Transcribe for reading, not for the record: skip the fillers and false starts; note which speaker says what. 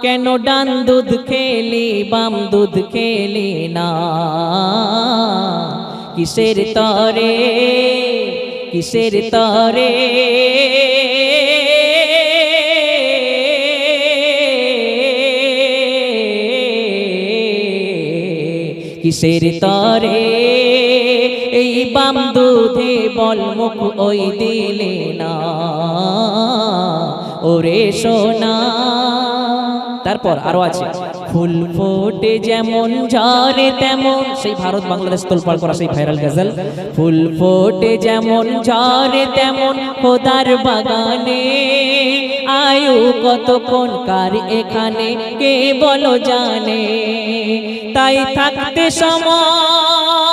Speaker 1: কেন ডান দুধ খেলি বাম দুধ খেলি না, কিসের তরে কিসের তরে কিসের তরে এই বাম দুধে বল মুখ ওই দিলে না ওরে সোনা। তারপর আরো আছে, ফুল ফোটে যেমন ঝরে তেমন, সেই ভারত বাংলাদেশ তোলপাড় করা সেই ভাইরাল গজল। ফুল ফোটে যেমন ঝরে তেমন খোদার বাগানে, আয়ু কতক্ষণ কার এখানে কে বলো জানে। তাই থাকতে সময়